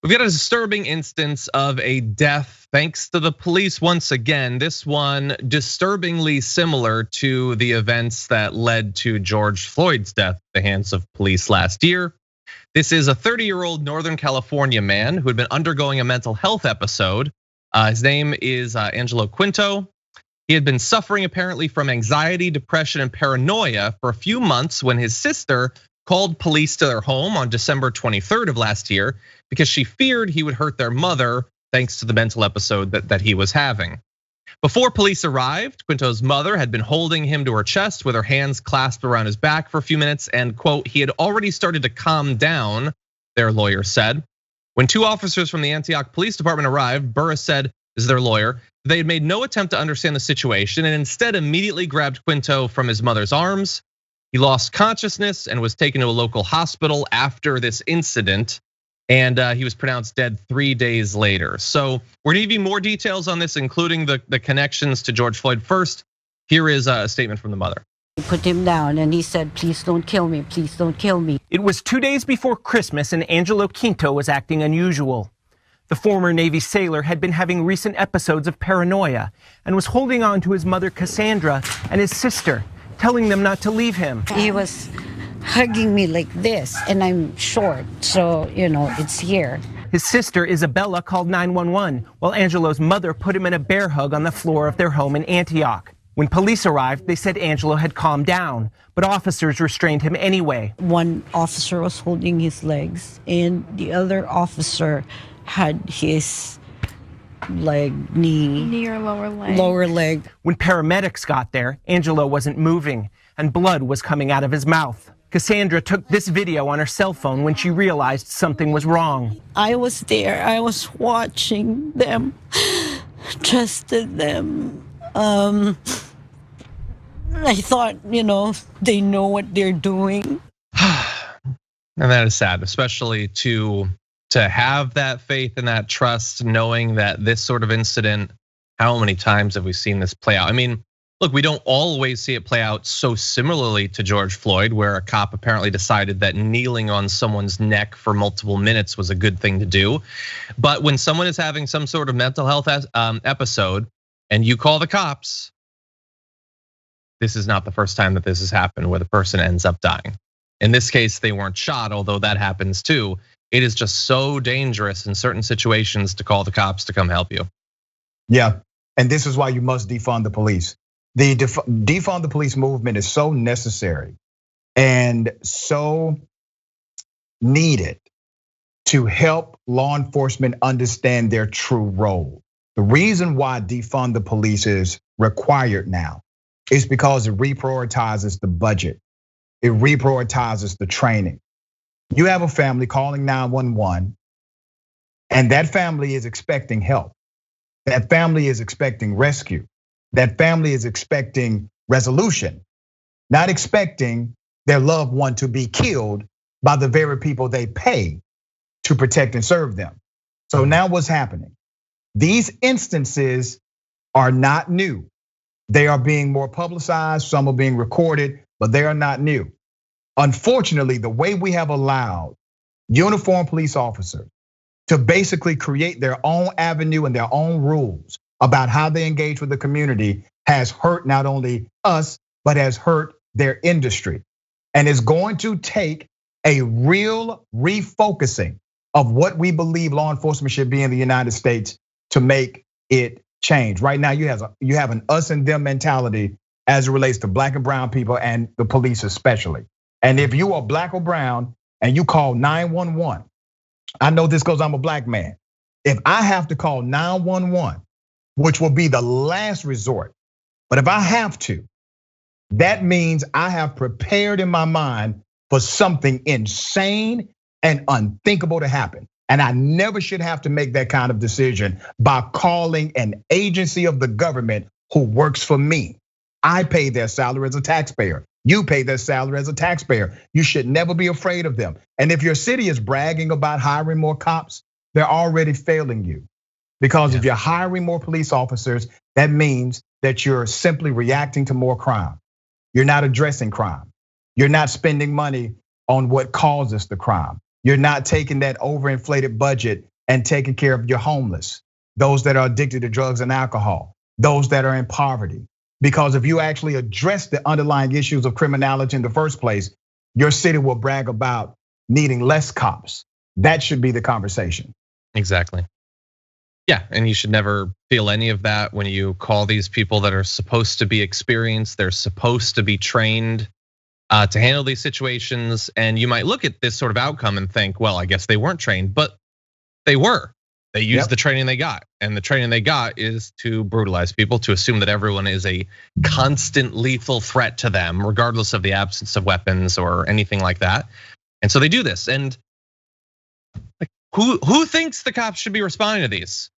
We've got a disturbing instance of a death thanks to the police once again. This one disturbingly similar to the events that led to George Floyd's death at the hands of police last year. This is a 30-year-old Northern California man who had been undergoing a mental health episode. His name is Angelo Quinto. He had been suffering apparently from anxiety, depression, and paranoia for a few months when his sister called police to their home on December 23rd of last year because she feared he would hurt their mother thanks to the mental episode that he was having. Before police arrived, Quinto's mother had been holding him to her chest with her hands clasped around his back for a few minutes, and quote, he had already started to calm down, their lawyer said. When two officers from the Antioch Police Department arrived, Burris said, this is their lawyer, they had made no attempt to understand the situation and instead immediately grabbed Quinto from his mother's arms. He lost consciousness and was taken to a local hospital after this incident, and he was pronounced dead 3 days later. So we're gonna give you more details on this, including the connections to George Floyd. First, here is a statement from the mother. He put him down and he said, please don't kill me, please don't kill me. It was 2 days before Christmas and Angelo Quinto was acting unusual. The former Navy sailor had been having recent episodes of paranoia and was holding on to his mother Cassandra and his sister, telling them not to leave him. He was hugging me like this, and I'm short, so it's here. His sister Isabella called 911 while Angelo's mother put him in a bear hug on the floor of their home in Antioch. When police arrived, they said Angelo had calmed down, but officers restrained him anyway. One officer was holding his legs, and the other officer had his knee or lower leg. When paramedics got there, Angelo wasn't moving and blood was coming out of his mouth. Cassandra took this video on her cell phone when she realized something was wrong. I was there, I was watching them, trusted them. I thought, they know what they're doing. And that is sad, especially to have that faith and that trust, knowing that this sort of incident, how many times have we seen this play out? I mean, look, we don't always see it play out so similarly to George Floyd, where a cop apparently decided that kneeling on someone's neck for multiple minutes was a good thing to do. But when someone is having some sort of mental health episode and you call the cops, this is not the first time that this has happened where the person ends up dying. In this case, they weren't shot, although that happens too. It is just so dangerous in certain situations to call the cops to come help you. Yeah, and this is why you must defund the police. The defund the police movement is so necessary and so needed to help law enforcement understand their true role. The reason why defund the police is required now is because it reprioritizes the budget. It reprioritizes the training. You have a family calling 911, and that family is expecting help. That family is expecting rescue. That family is expecting resolution, not expecting their loved one to be killed by the very people they pay to protect and serve them. So now what's happening? These instances are not new. They are being more publicized, some are being recorded, but they are not new. Unfortunately, the way we have allowed uniformed police officers to basically create their own avenue and their own rules about how they engage with the community has hurt not only us, but has hurt their industry. And it's going to take a real refocusing of what we believe law enforcement should be in the United States to make it change. Right now, you have an us and them mentality as it relates to black and brown people and the police especially. And if you are black or brown and you call 911, I know this because I'm a black man. If I have to call 911, which will be the last resort, but if I have to, that means I have prepared in my mind for something insane and unthinkable to happen. And I never should have to make that kind of decision by calling an agency of the government who works for me. I pay their salary as a taxpayer. You pay their salary as a taxpayer. You should never be afraid of them. And if your city is bragging about hiring more cops, they're already failing you. Because if you're hiring more police officers, that means that you're simply reacting to more crime. You're not addressing crime. You're not spending money on what causes the crime. You're not taking that overinflated budget and taking care of your homeless, those that are addicted to drugs and alcohol, those that are in poverty. Because if you actually address the underlying issues of criminality in the first place, your city will brag about needing less cops. That should be the conversation. Exactly. Yeah, and you should never feel any of that when you call these people that are supposed to be experienced, they're supposed to be trained to handle these situations. And you might look at this sort of outcome and think, well, I guess they weren't trained, but they were. They used the training they got, and the training they got is to brutalize people, to assume that everyone is a constant lethal threat to them, regardless of the absence of weapons or anything like that. And so they do this. And who thinks the cops should be responding to these?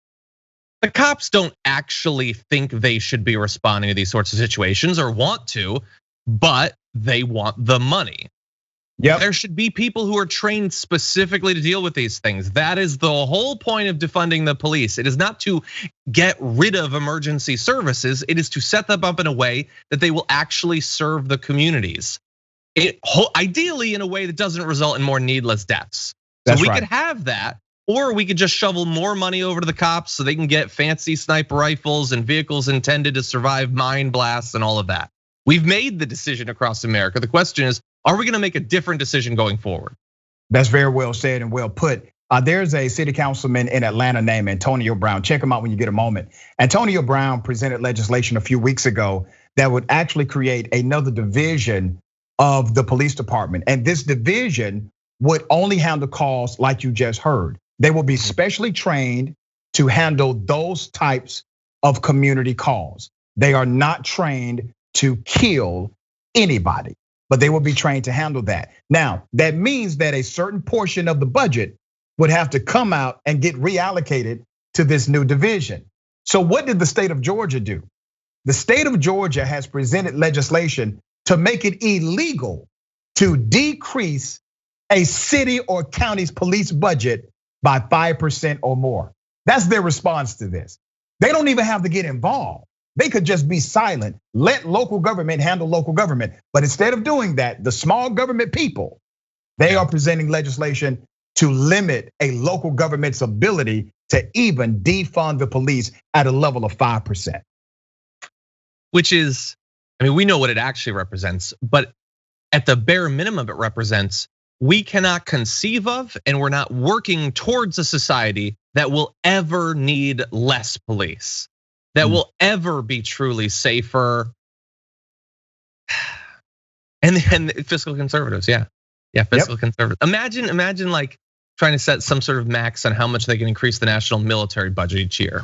The cops don't actually think they should be responding to these sorts of situations or want to, but they want the money. Yep. There should be people who are trained specifically to deal with these things. That is the whole point of defunding the police. It is not to get rid of emergency services. It is to set them up in a way that they will actually serve the communities. Ideally in a way that doesn't result in more needless deaths. So we could have that, or we could just shovel more money over to the cops so they can get fancy sniper rifles and vehicles intended to survive mine blasts and all of that. We've made the decision across America. The question is, are we gonna make a different decision going forward? That's very well said and well put. There's a city councilman in Atlanta named Antonio Brown. Check him out when you get a moment. Antonio Brown presented legislation a few weeks ago that would actually create another division of the police department. And this division would only handle calls like you just heard. They will be specially trained to handle those types of community calls. They are not trained to kill anybody, but they will be trained to handle that. Now, that means that a certain portion of the budget would have to come out and get reallocated to this new division. So what did the state of Georgia do? The state of Georgia has presented legislation to make it illegal to decrease a city or county's police budget by 5% or more. That's their response to this. They don't even have to get involved. They could just be silent, let local government handle local government. But instead of doing that, the small government people, they are presenting legislation to limit a local government's ability to even defund the police at a level of 5%. Which is, I mean, we know what it actually represents, but at the bare minimum it represents, we cannot conceive of and we're not working towards a society that will ever need less police, that will ever be truly safer. And fiscal conservatives, yeah, fiscal conservatives. Imagine like trying to set some sort of max on how much they can increase the national military budget each year.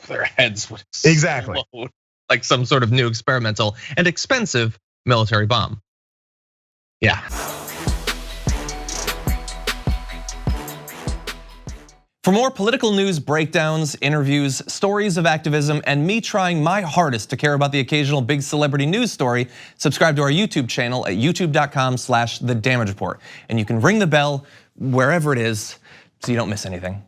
Their heads would exactly explode like some sort of new experimental and expensive military bomb. Yeah. For more political news breakdowns, interviews, stories of activism, and me trying my hardest to care about the occasional big celebrity news story, subscribe to our YouTube channel at youtube.com/thedamagereport. And you can ring the bell wherever it is so you don't miss anything.